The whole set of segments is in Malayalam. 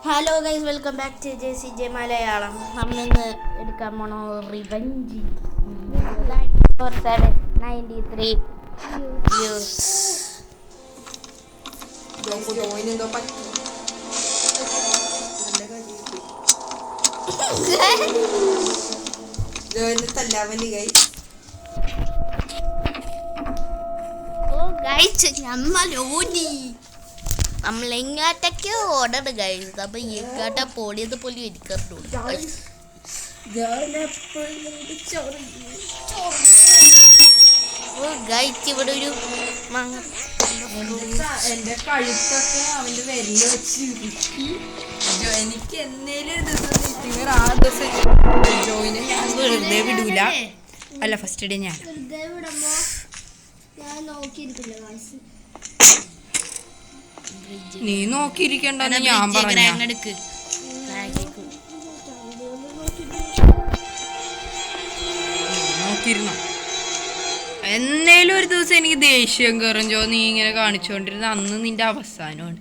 Hello guys, welcome back to JCJ Malayalam. നമ്മളിന്ന് എടുക്കാൻ പോണോ റിവഞ്ച് 93 വ്യൂസ്. നമ്മളെങ്ങാട്ടൊക്കെ ഓർഡർ ഗൈസ്. അപ്പൊ എങ്ങാട്ട പോളിയത് പോലും എനിക്കറിഞ്ഞു ഗൈസ്. ഇവിടെ ഒരു എന്റെ കഴുത്തൊക്കെ അവന്റെ വിരല് വെച്ച് എനിക്ക് എന്നേലും ഒരു ദിവസം ആ ദിവസം ജോയിനെ ഞാൻ വെറുതെ വിടൂല. അല്ല, ഫസ്റ്റ് ഡേ ഞാൻ നീ നോക്കിയിരിക്കണ്ടെന്ന് ഞാൻ പറഞ്ഞു. നോക്കിയിരുന്നോ? എന്നേലും ഒരു ദിവസം എനിക്ക് ദേഷ്യം കയറും ജോ. നീ ഇങ്ങനെ കാണിച്ചോണ്ടിരുന്ന അന്ന് നിന്റെ അവസാനമാണ്.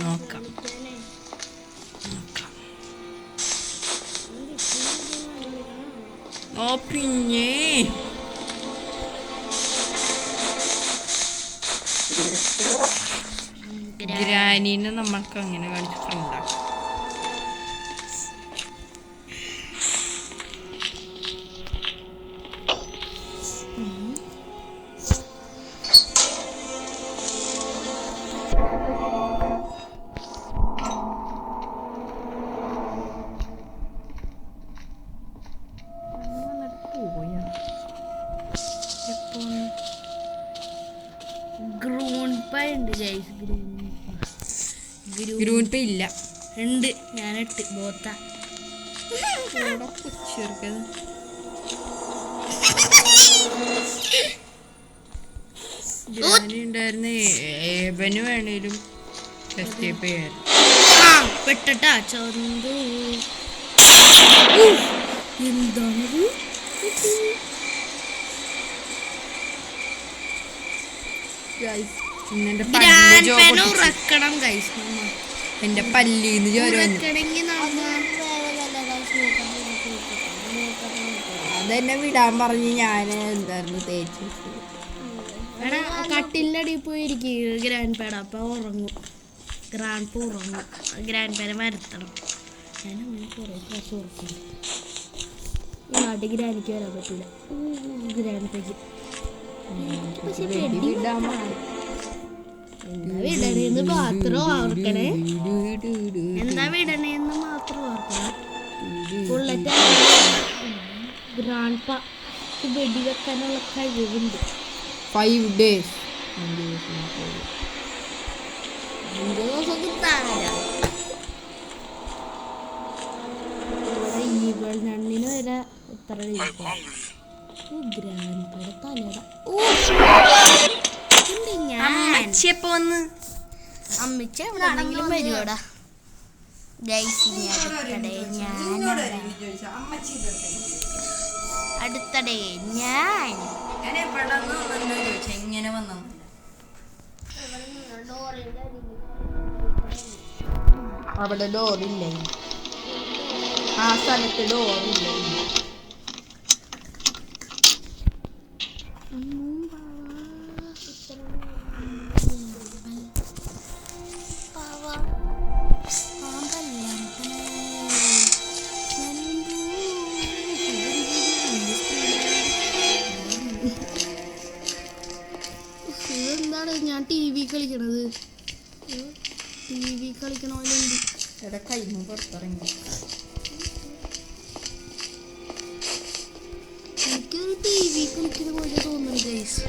നോക്കാം ഓ പിന്നെ ഗ്രാനീനെ നമ്മൾക്ക് അങ്ങനെ കാണിച്ചിട്ടുണ്ടാകും. ഗ്രൂൺ പേ ഇല്ല, ഉണ്ട്. ഞാനിട്ട് ബോത്ത ഉണ്ടായിരുന്നു. ഏവന് വേണേലും എസ്കേപ്പ് ചെയ്യാൻ പെട്ടട്ടാ ചന്തു. എന്താണത്? എന്റെ പല്ലിന്ന് ചോര അതെന്നെ വിടാൻ പറഞ്ഞ് ഞാൻ എന്തായിരുന്നു തേച്ച് കട്ടിലിന്റെ അടിയിൽ പോയിരിക്കും ഗ്രാൻഡ് പേട. അപ്പൊ ഉറങ്ങും, ഗ്രാൻഡ് പ ഉറങ്ങും. ഗ്രാൻഡ് പേരെ വരുത്തണം. ഞാൻ അങ്ങനെ കുറെ പ്രാവശ്യം ഉറക്കുന്നു. ഈ നാട്ടിൽ ഗ്രാനിക്ക് വരാൻ പറ്റില്ല. ഗ്രാൻഡ് പേക്ക് എന്താ വിടണേന്ന് മാത്രം ഓർക്കണേ. എന്താ വിടണേന്ന് മാത്രം ഓർക്കണം. ബുള്ളറ്റ് ഗ്രാൻഡ് പ വെടിവെക്കാനുള്ള കഴിവുണ്ട്. 5 days ഞണ്ണിന് വരെ എത്ര ഗ്രാൻഡ് പേരെ തലട. അമ്മച്ച എവിടെയെങ്കിലും വരുവോടാ ഗൈസ്. അടുത്തടേ ഞാൻ എങ്ങനെ വന്നു? അവിടെ ഡോറില്ലേ? ആ സ്ഥലത്ത് ഡോറില്ലേ? എന്താണ് ഞാൻ TV കളിക്കണത്? TV കളിക്കണ പോലെയുണ്ട്. ഇവിടെ കൈമ പുറത്തിറങ്ങി. എനിക്കൊരു TV കളിക്കുന്ന പോലെ തോന്നുന്നു ഗൈസ്.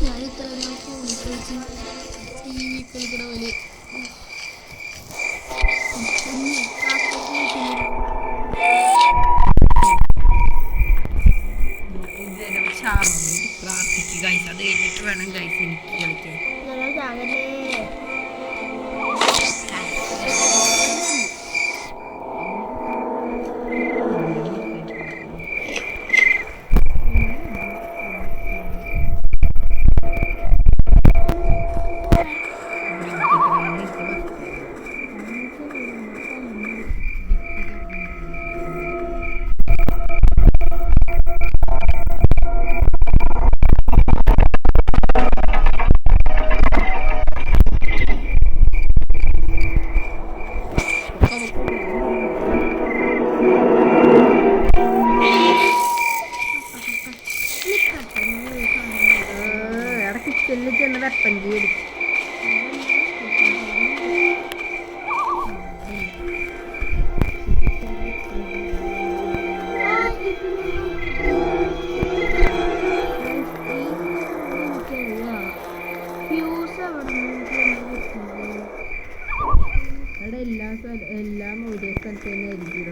ഞാൻ ഇത്ര നാൾ ഫോണിൽ കളിച്ച് TV കളിക്കണ പോലെ. പ്രാർത്ഥിക്കുക ഗൈസ്. അത് കഴിഞ്ഞിട്ട് വേണം ഗൈസ് എനിക്ക് കളിക്കാൻ. അതിൽ ചെന്ന് വെപ്പൻ ചെയ്യും. അവിടെ എല്ലാം ഒരേ സ്ഥലത്ത് തന്നെ ആയിരിക്കും.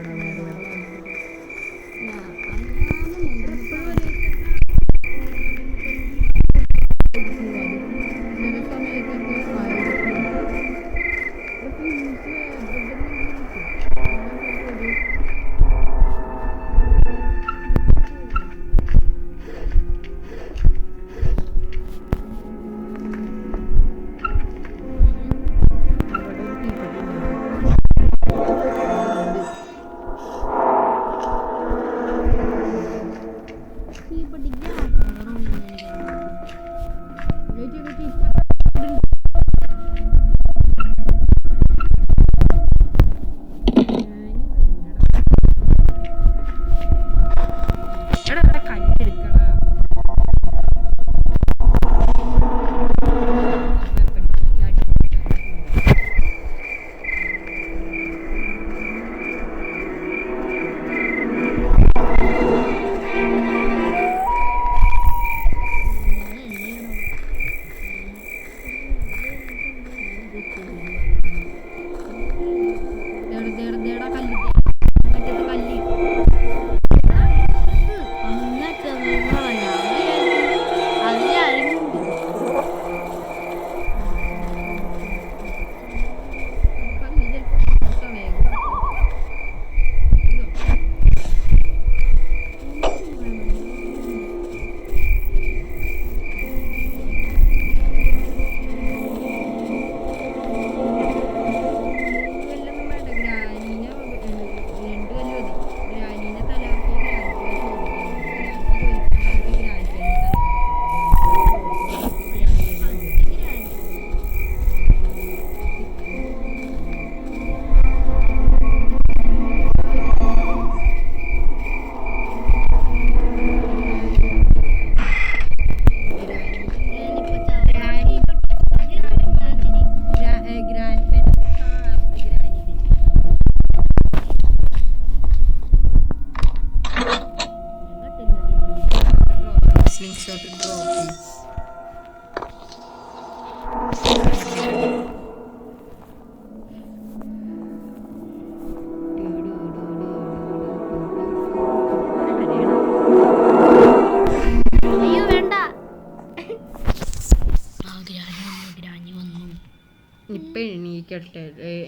ഇപ്പൊ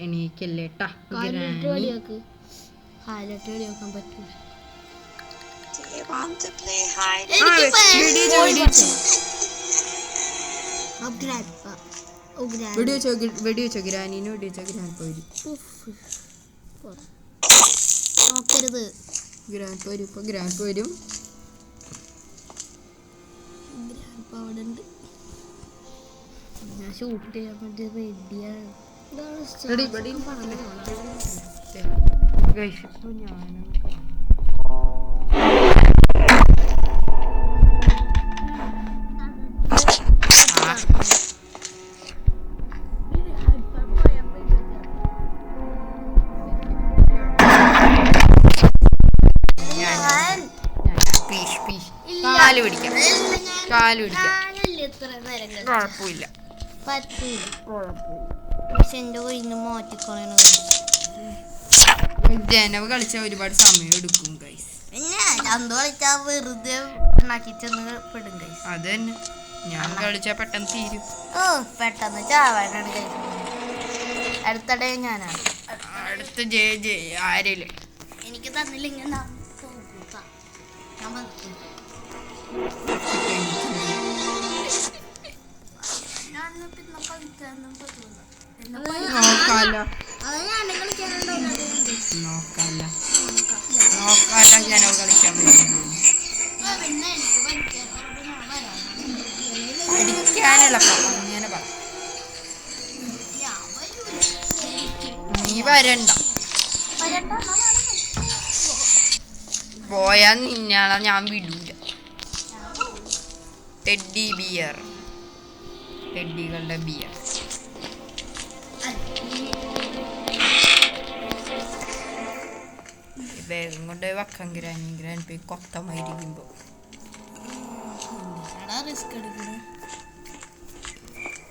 എണീക്കല്ലേ ട്ടാ. വെടിവെച്ചോ ഗ്രാനീനെ വെടിവെച്ചോ. ഗ്രാൻഡ് പോരും. ഇപ്പൊ ഗ്രാൻഡ് പോരും. ഞാൻ ഷൂട്ട് ചെയ്യാൻ വേണ്ടി റെഡിയാണ്. കാല് പിടിക്കാം. കുഴപ്പമില്ല. ജനവ് കളിച്ചാൽ ഒരുപാട് സമയം എടുക്കും ഗൈസ്. അത് തന്നെ ഞാൻ കളിച്ചാ പെട്ടെന്ന് തീരും. പെട്ടെന്ന് ചാവാനാണ് ഗൈസ്. അടുത്തിടെ ഞാനാണ് അടുത്ത ജയ ആരേലും എനിക്ക് തന്നില്ലെങ്കിൽ ജനവ് കളിക്കാൻ പഠിക്കാനെളുപ്പം. അങ്ങനെ പറ. നീ വരണ്ട. പോയാ നിന്നാളെ ഞാൻ വിടൂല. ടെഡ്ഡി ബിയർ ടെഡികളുടെ ബിയർ. വേഗം കൊണ്ട് വെക്കാൻ ഗ്രാൻഡ് പോയി കൊത്തമായിരിക്കുമ്പോ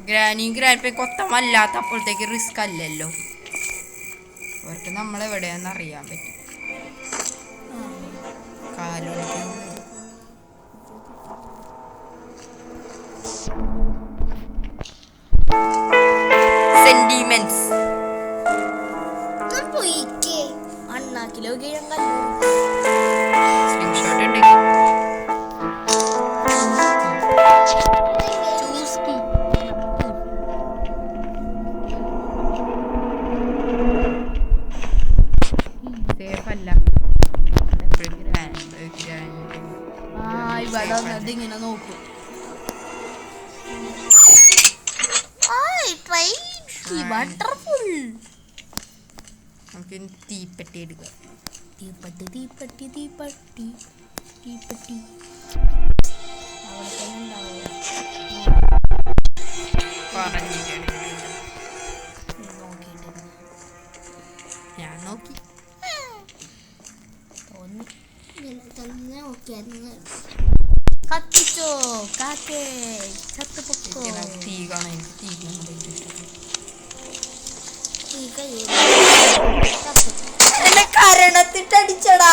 ഗ്രാൻഡ് പോയി കൊത്തമല്ലാത്ത അപ്പോഴത്തേക്ക് റിസ്ക് അല്ലല്ലോ. അവർക്ക് നമ്മളെവിടെയാന്ന് അറിയാൻ പറ്റും. കാലൊടിക്കാൻ സെന്റിമെന്റ്സ് അണ്ണാക്കിലോ സ്ക്രീൻഷോട്ട് ഉണ്ട്. സേഫ് അല്ല. ഇങ്ങനെ നോക്കും. നമുക്ക് തീപ്പെട്ടി എടുക്കാം. തീപ്പെട്ടി തീപ്പെട്ടി തീപ്പെട്ടി തീപ്പെട്ടി അവിടെ തന്നെ ഉണ്ടാവുക. ഞാൻ നോക്കി കത്തിച്ചോ കാക്കേ ചത്ത് പൊക്കോ. തീ കാണാൻ തീ കരണത്തിട്ടടിച്ചടാ.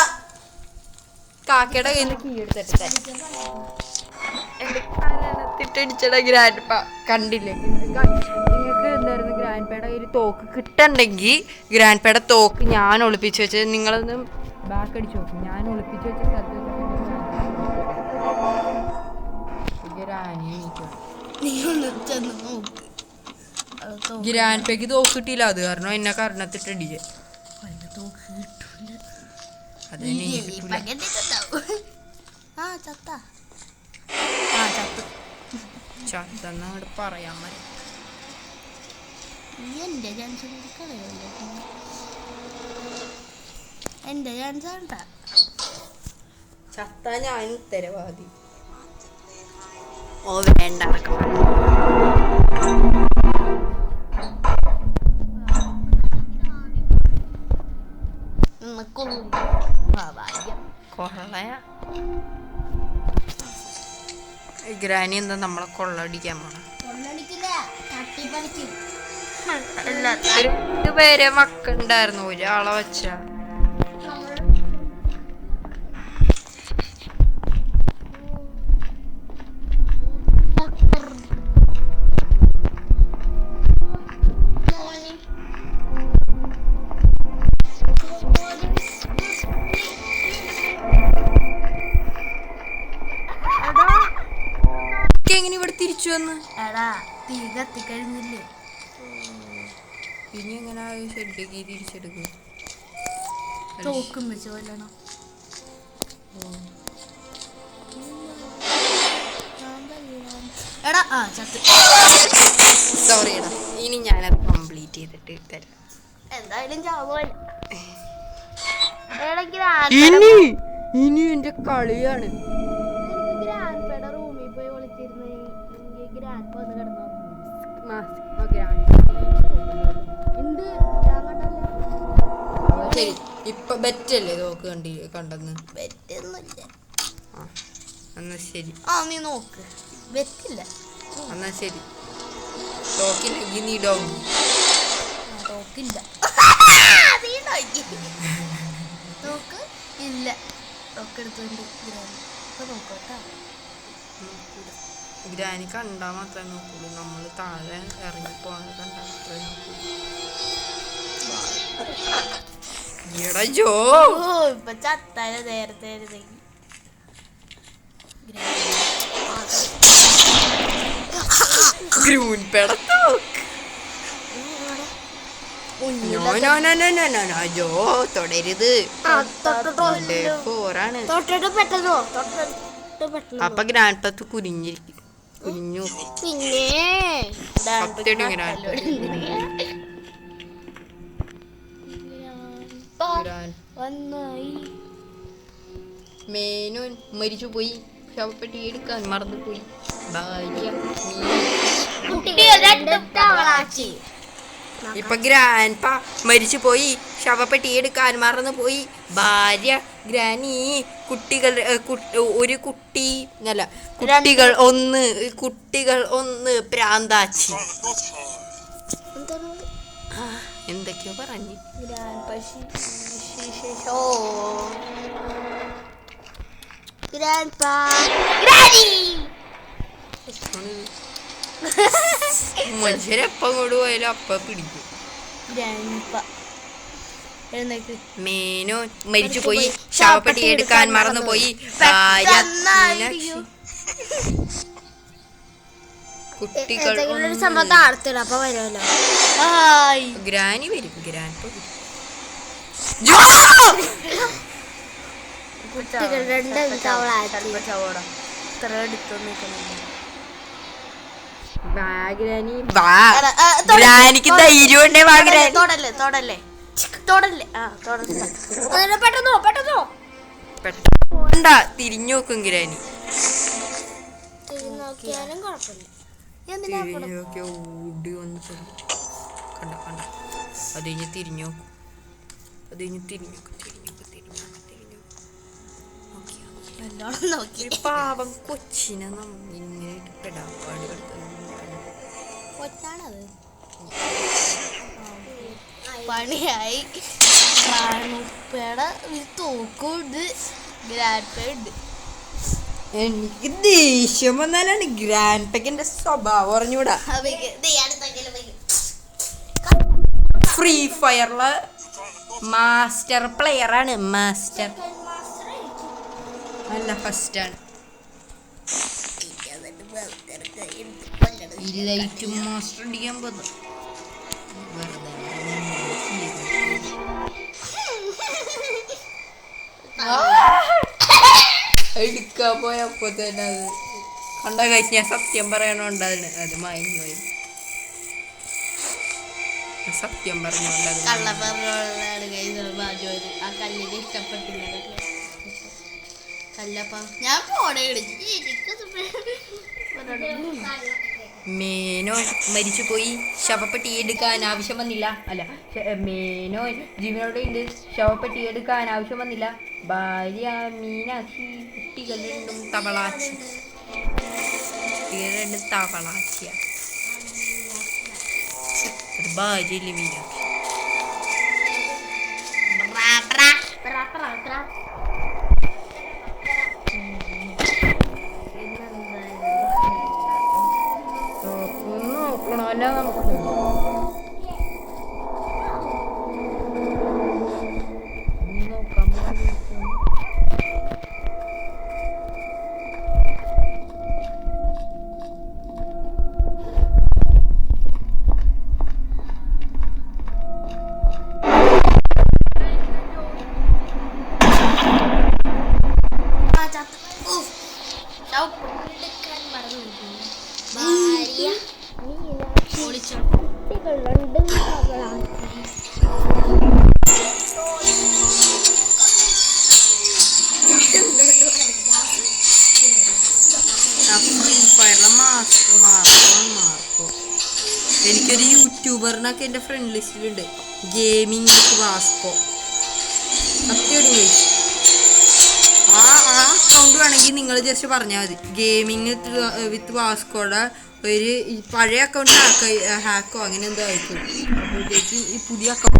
കാക്കയുടെ കയ്യിൽ നിന്ന് കീ എടുത്തിട്ട് കരണത്തിട്ടടിച്ചടാ ഗ്രാൻഡ്പ. കണ്ടില്ലേ നിങ്ങൾക്ക് എന്തായിരുന്നു ഗ്രാൻഡ്പയുടെ കയ്യിൽ തോക്ക് കിട്ടണ്ടെങ്കിൽ ഗ്രാൻഡ്പയുടെ തോക്ക് ഞാൻ ഒളിപ്പിച്ച് വെച്ച് നിങ്ങളൊന്ന് ബാക്ക് അടിച്ചു നോക്കും. ഞാൻ ഒളിപ്പിച്ച് വെച്ച സ്ഥലത്ത് ഗ്രാൻഡ്പയ്ക്ക് തോക്ക് കിട്ടിയില്ല. അത് കാരണം എന്നെ കരണത്തിട്ടടിച്ച്. ചത്തന്നോട് പറയാൻ മതി. എന്റെ ചാൻസ് ചത്ത ഞാൻ ഉത്തരവാദി. ഓ വേണ്ട ഗ്രാനി എന്താ നമ്മളെ കൊള്ളടിക്കാൻ പോണം. രണ്ടുപേരെ മക്കളുണ്ടായിരുന്നു. ഒരാളെ വെച്ച എങ്ങനെ ഇവിടെ തിരിച്ചു വന്ന്. എടാ തീ കത്തിക്കഴിഞ്ഞില്ലേ. ഇനി എങ്ങനെ ഷെഡിലേക്ക് തിരിച്ചെടുക്കും. തോക്കും വെച്ച് കൊല്ലണം. എടാ ആ ചത്ത്. സോറി എടാ. ഇനി ഞാനത് കംപ്ലീറ്റ് ചെയ്തിട്ട് തരാം. എന്തായാലും ചാവുമല്ലോ. ഇനി എന്റെ കളിയാണ്. ഗ്രാൻഡ്പയുടെ റൂമിൽ പോയി വിളിച്ചിരുന്നു. ഗ്രാൻഡ് വന്ന് കിടന്നു. എന്ത് ശരി ഇപ്പൊ ബെറ്റല്ലേ തോക്ക് കണ്ടെന്ന്. ബെറ്റൊന്നുമില്ല. എന്നാ ശരി. ആ നീ നോക്ക്. ബെറ്റില്ല. എന്നാ ശരി. തോക്കില്ലെങ്കിൽ നീ ഡോഗ്. തോക്കില്ല. തോക്ക് ഇല്ല. തോക്ക് എടുത്തോണ്ട് നോക്കോട്ടാ. ഗ്രാനി കണ്ടാ മാത്രമേ നോക്കുള്ളൂ. നമ്മൾ താഴെ ഇറങ്ങി പോകാൻ കണ്ടാൽ മാത്രമേ നോക്കുള്ളൂ. ഇപ്പൊ ചത്തായ നേരത്തെ തൊടരുത്. അപ്പൊ ഗ്രാൻഡ് കുനിഞ്ഞിരിക്കും. കുനിഞ്ഞു പിന്നെ മേനോൻ മരിച്ചുപോയി. ശവപ്പെട്ടി എടുക്കാൻ മറന്നുപോയി. ഭാര്യ രണ്ടും തവളാച്ചി. ഇപ്പൊ ഗ്രാൻഡ്പ മരിച്ചു പോയി, ശവപ്പെട്ടി എടുക്കാൻ മറന്നു പോയി. ഭാര്യ ഗ്രാനി, കുട്ടികൾ ഒരു കുട്ടി അല്ല കുട്ടികൾ ഒന്ന് പ്രാന്താച്ചി. എന്തൊക്കെയോ പറഞ്ഞു. മനുഷ്യരെപ്പം കൊണ്ട് പോയാലും അപ്പ പിടിക്കും. മേനോ മരിച്ചു പോയി, ശവപ്പെട്ടി എടുക്കാൻ മറന്നുപോയി. ഭാര്യ മീനാക്ഷി, കുട്ടികൾ ഗ്രാനി വരും. ഗ്രാൻഡ് ഗ്രാനിക്ക് ധൈര്യം ഉണ്ടേ. പെട്ടെന്ന് തിരിഞ്ഞു നോക്കും ഗ്രാനി. ഓടി വന്ന് കണ്ട കണ്ട അത് കഴിഞ്ഞ് തിരിഞ്ഞു നോക്കും. അത് കഴിഞ്ഞ് തിരിഞ്ഞു പാവം കൊച്ചിനെ ഇങ്ങനെ പെടാപ്പാട് പണിയായി. തോക്കുണ്ട്, ഗ്രാൻഡ്. എനിക്ക് ദേഷ്യം വന്നാലാണ് ഗ്രാൻഡ്പയ്ക്ക് സ്വഭാവം അറിഞ്ഞൂടാ. ഫ്രീ ഫയറില് മാസ്റ്റർ പ്ലെയർ ആണ്. മാസ്റ്റർ അല്ല, ഫസ്റ്റ് ആണ്. ലൈറ്റും മാസ്റ്റർ അടിക്കാൻ പോകുന്നു. എടുക്കാൻ പോയപ്പോ തന്നെ അത് കണ്ട കഴിച്ച് ഞാൻ സത്യം പറയണോണ്ട് അത് മയങ്ങി പോയി. സത്യം പറഞ്ഞോണ്ട് മേനോ മരിച്ചു പോയി, ശവപ്പെട്ടി എടുക്കാൻ ആവശ്യം വന്നില്ല. അല്ല, മേനോ ജീവനോടെ ഉണ്ട്, ശവപ്പെട്ടി എടുക്കാൻ ആവശ്യം വന്നില്ല. ഭാര്യ മീനാക്ഷി, കുട്ടികൾ രണ്ടും തവളാച്ചി. ഭാര്യയില്ലേ മീനാക്ഷി. നോക്കണമല്ല നമുക്ക്. എനിക്കൊരു യൂട്യൂബറിനൊക്കെ എൻ്റെ ഫ്രണ്ട് ലിസ്റ്റിലുണ്ട്, ഗെയിമിംഗ് വിത്ത് വാസ്കോ. സത്യം ആ അക്കൗണ്ട് വേണമെങ്കിൽ നിങ്ങൾ ജസ്റ്റ് പറഞ്ഞാൽ മതി. ഗെയിമിംഗ് വിത്ത് വാസ്കോയുടെ ഒരു പഴയ അക്കൗണ്ട് ഹാക്കോ അങ്ങനെ എന്തോ ആയിരിക്കും. അപ്പോഴത്തേക്കും ഈ പുതിയ അക്കൗണ്ട്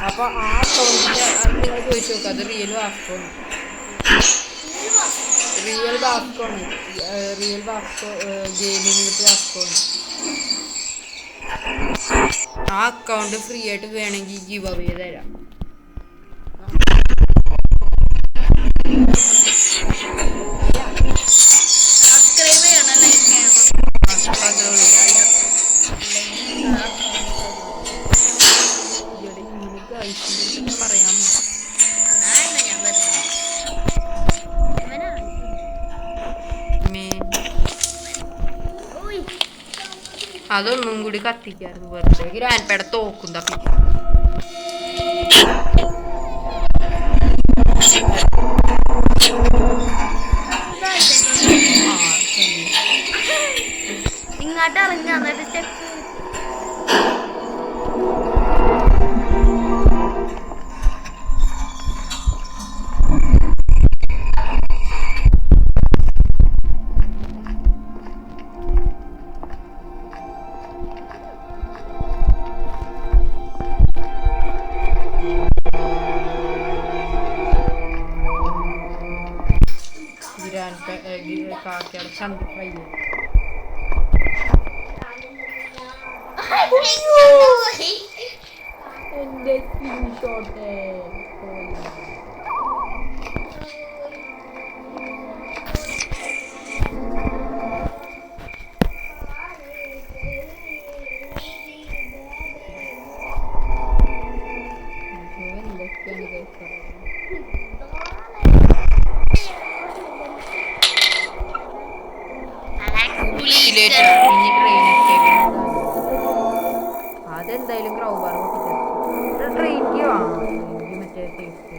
അപ്പോൾ ആ അക്കൗണ്ടിൻ്റെ നിങ്ങൾ ചോദിച്ചു നോക്കുക. അത് റിയൽ വാസ്കോ ആണ്. Real Vasco gaming with Vasco ആണ്. ആ അക്കൗണ്ട് ഫ്രീ ആയിട്ട് വേണമെങ്കിൽ ഗിവ് അവേ തരാം. സബ്സ്ക്രൈബ് ചെയ്യണം, ലൈക്ക് ചെയ്യണം. പറയാമോ? അതൊന്നും കൂടി കത്തിക്കായിരുന്നു വെറുതെ. ഗ്രാൻഡ്പയുടെ തോക്കും തപ്പി. അങ്ങോട്ട് ഇറങ്ങുക എന്നിട്ട് സ്റ്റെപ്പ് കാക്കയുടെ ചന്ത ഫ്രൈ എന്റെ സ്ക്രീൻഷോട്ട് അതെന്തായാലും ക്രൗബാർ പൊട്ടിച്ചത് ട്രെയിനിക്ക് എനിക്ക് മറ്റേ ടേസ്റ്റ്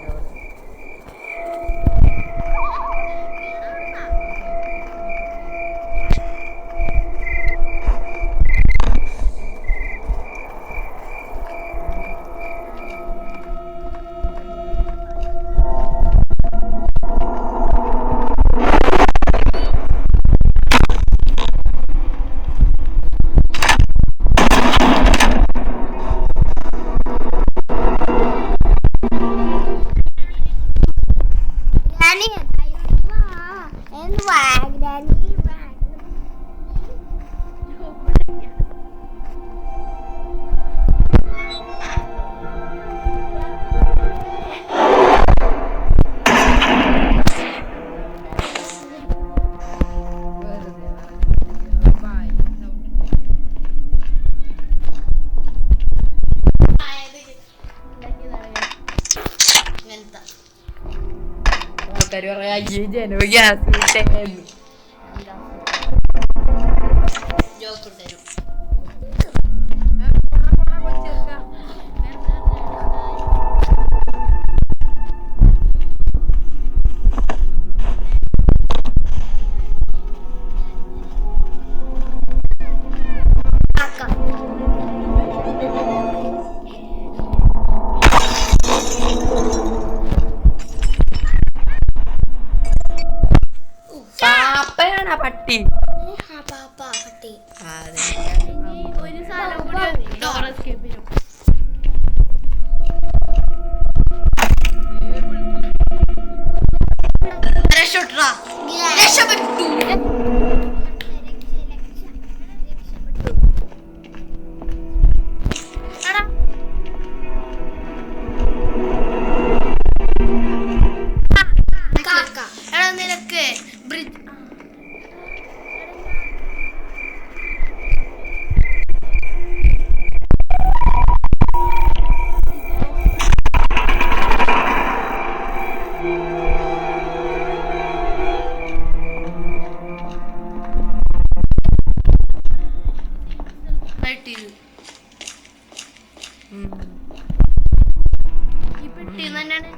ആൾക്കാർ പറയാ ജനോ ഗ്യാസ് വിട്ടേന്ന് പട്ടി ഒരു സാധനം കൂടി ഡോർ എസ്കേപ്പ് ചെയ്യും. രക്ഷപ്പെട്ടു. നിനക്ക് ബ്രിഡ്ജ് ഈ പെട്ടി തന്നെയാണ്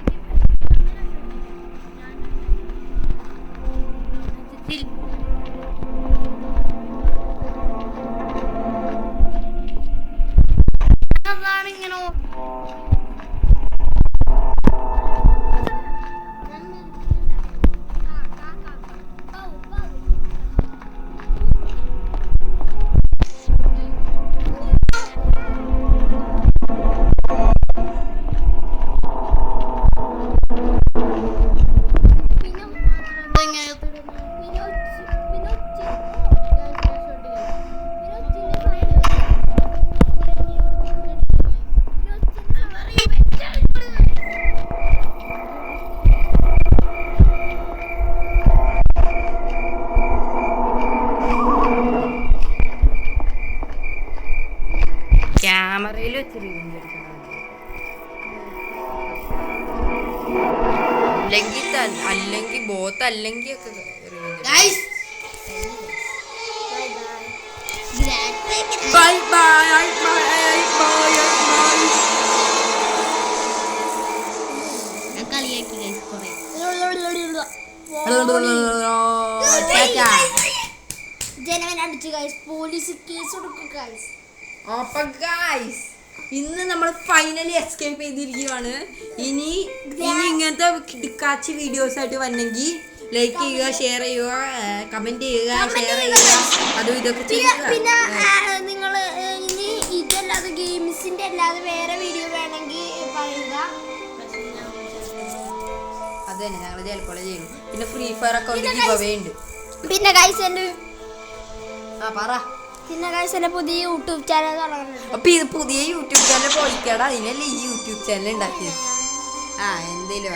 അതാണ് ഇങ്ങനെ ക്യാമറയിൽ വെച്ചിട്ട് അല്ലെങ്കിൽ ബോത്ത് അല്ലെങ്കിൽ ഒക്കെ ബൈ ബൈ കളിയാക്കി ഗൈസ് കുറെ ജനവൻ അടിച്ചു ഗൈസ്, പോലീസ് കേസ് കൊടുക്കും ഗൈസ്. അപ്പൊ ഗൈസ് ഇന്ന് നമ്മൾ ഫൈനലി എസ്കേപ്പ് ചെയ്തിരിക്കുകയാണ്. ഇനി ഇങ്ങനത്തെ കിടക്കാച്ചി വീഡിയോസ് ആയിട്ട് വന്നെങ്കിൽ ലൈക്ക് ചെയ്യുക, ഷെയർ ചെയ്യുക, കമന്റ് ചെയ്യുക, ഷെയർ ചെയ്യുക, അതും ഇതൊക്കെ ചെയ്യുക. പിന്നെ നിങ്ങൾ ഇനി ഇതല്ലാതെ ഗെയിംസിന്റെ അല്ലാതെ വേറെ വീഡിയോ വേണമെങ്കിൽ പറയുക. അത് തന്നെ ഞങ്ങൾ ചിലപ്പോൾ ചെയ്യും. പിന്നെ ഫ്രീ ഫയർ അക്കൗണ്ട് ഗിവ് ഉണ്ട്. പിന്നെ ഗൈസ് എന്റെ പറ. പിന്നെ ഗൈസ് എന്റെ പുതിയ യൂട്യൂബ് ചാനൽ തുടങ്ങുന്നുണ്ട്. അപ്പൊ ഇത് പുതിയ യൂട്യൂബ് ചാനൽ പോയിക്കാടാ, അതിനല്ലേ ഈ യൂട്യൂബ് ചാനൽ ഉണ്ടാക്കിയത്. എന്തേലും